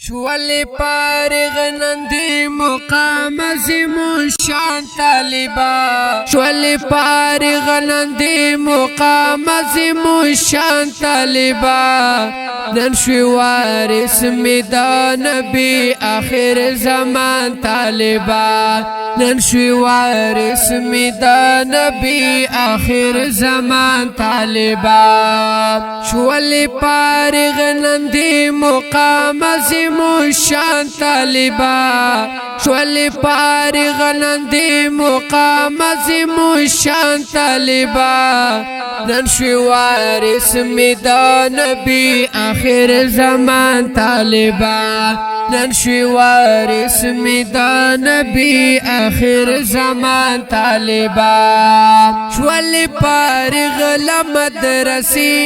شولی پارغ نندی مقام زمون شان طالبا شولی پارغ نندی مقام زمون شان طالبا ننشوی وارث می دا نبی آخر زمان طالبا ننشوی وارث می دا نبی آخر زمان طالبا شولی پارغ نندی مقام زمون شان طالبا شولی پارغ نندی مقام زمون شان طالبا ننشوی وارث می دا نبی آخر زمان طالبا ننشوی وارث می دا نبی آخر زمان طالبا شولی پارغ لمدرسینا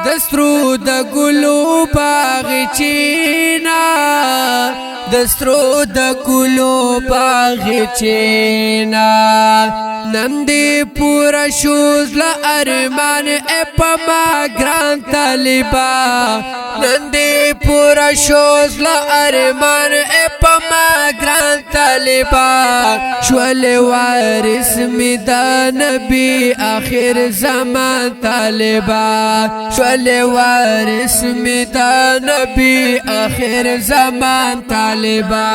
دسترو د ګلو باغچینا دسترو د ګلو باغچینا نندی پورا شوز لا ارمان اپما گران طالبا نندی پورا شوز لا ارمان اپما گران طالبا شوال وارث می دا نبی آخر زمان طالبا شوال وارث می دا نبی آخر زمان طالبا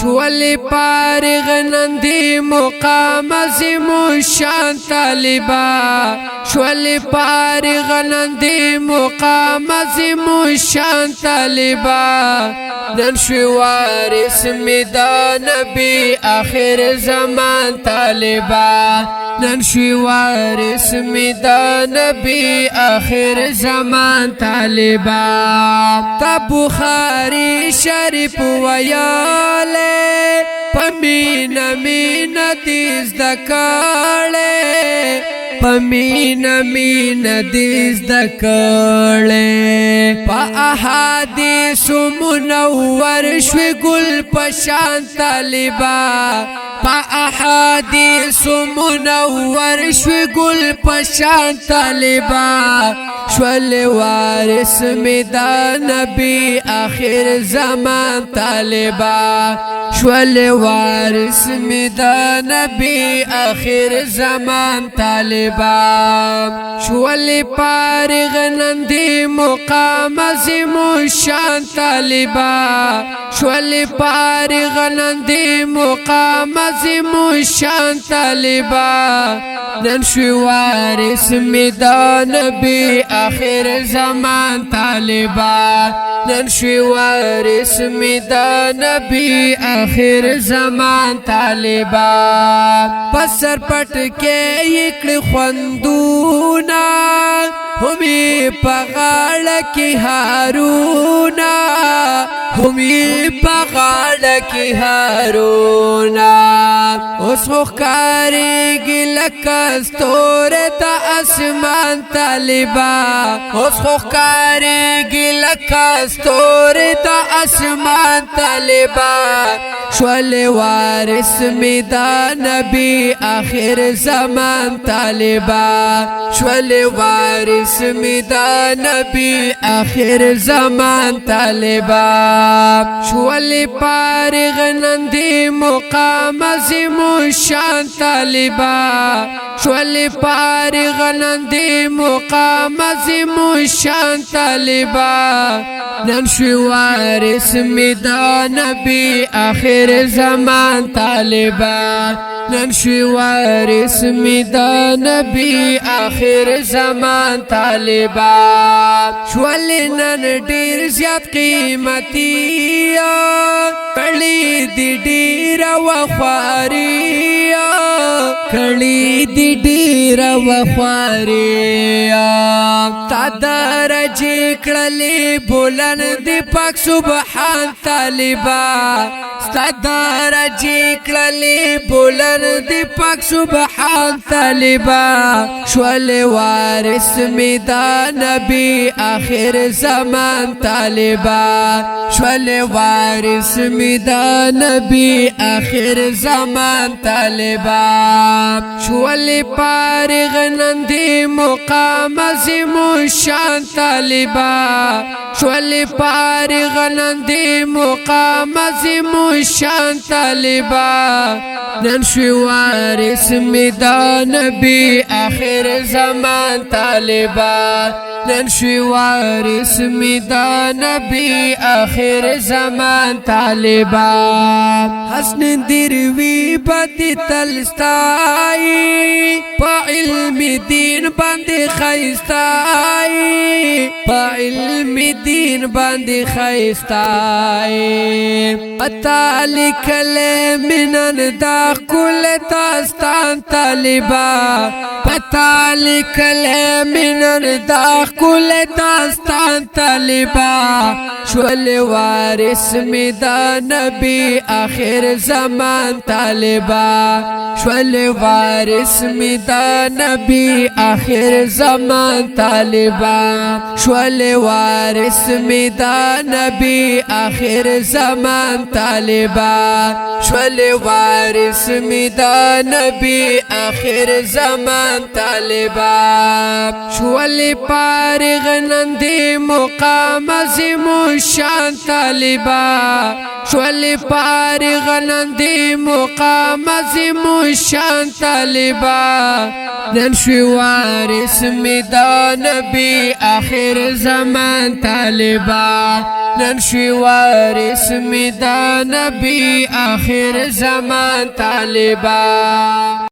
شوال پارغ نندی مقام زمون شان طالبا شولی پارغ نندی مقام زمون شان طالبا ننشوی وارث می دا نبی آخر زمان طالبا ننشوی وارث می دا نبی آخر زمان طالبا تا بخاری شریف ویاله پمین مین دیز دکاله پمین مین دیز دکاله پا احادیث منور شوی گل پشان طالبا پا احادیث منور شوی گل پشان طالبا شوال وارث می دا نبی آخر زمان طالبا شوال وارث می دا نبی آخر زمان طالبا شوال پارغ نندی مقام زمون شان طالبا شوال پارغ نندی مقام زمون شان طالبا ننشوی وارث می دا نبی آخر زمان طالبا ننشوی وارث می دا نبی آخر زمان طالبا پسر پټ کې یکړ خوندونا همي پغاړه کې هارونا همي پغاړه کې هارونا اوس خوکارېږي لکه ستوره د اسمان طالبا اوس خوکارېږي لکه ستوره د اسمان طالبا شوال وارث می دا نبی آخر زمان طالبا شوال وارث می دا نبی آخر زمان طالبا شوال پارغ نندی مقام زمون شان طالبا شوال پارغ نندی مقام زمون شان طالبا ننشوی وارث می دا نبی آخر زمان طالبا ننشوی وارث می دا نبی آخر زمان طالبا شوال نن ډیر زیات قیمتي کړي دی ډیر وخواري کړي دی ډیر وخواري تا درجه کړلې بولن دی پاک سبحان طالبا ستدرجی کللی بلند پاک سبحان طالبا شول وارث می دا نبی آخر زمان طالبا شول وارث می دا نبی آخر زمان طالبا شول پارغ نندی مقام عظیم شان طالبا شول پارغ نندی مقام عظیم شان طالبا نن شوی وارث می دا نبی آخر زمان طالبا نن شوی وارث می دا نبی آخر زمان طالبا حسن دیروی بدی تلستائی پا علم دین باندې خیستائی پا علم دین باندې خیستائی پتا لکل منن دا کل تاستان طالبا پتا لکل منن دا کل تاستان طالبا شول وارث می دا نبی آخر زمان طالبا شول وارث می دا نبی آخر زمان طالبا شول وارث می دا نبی آخر زمان طالبا شول وارث می دا نبی آخر زمان طالبا شول پارغ نندی مقام عظیم شان طالبا شول پارغ نندی مقام عظیم شان طالبا نن شوی وارث می دا نبی آخر زمان طالبا نن شوی وارث می دا نبی آخر زمان طالبا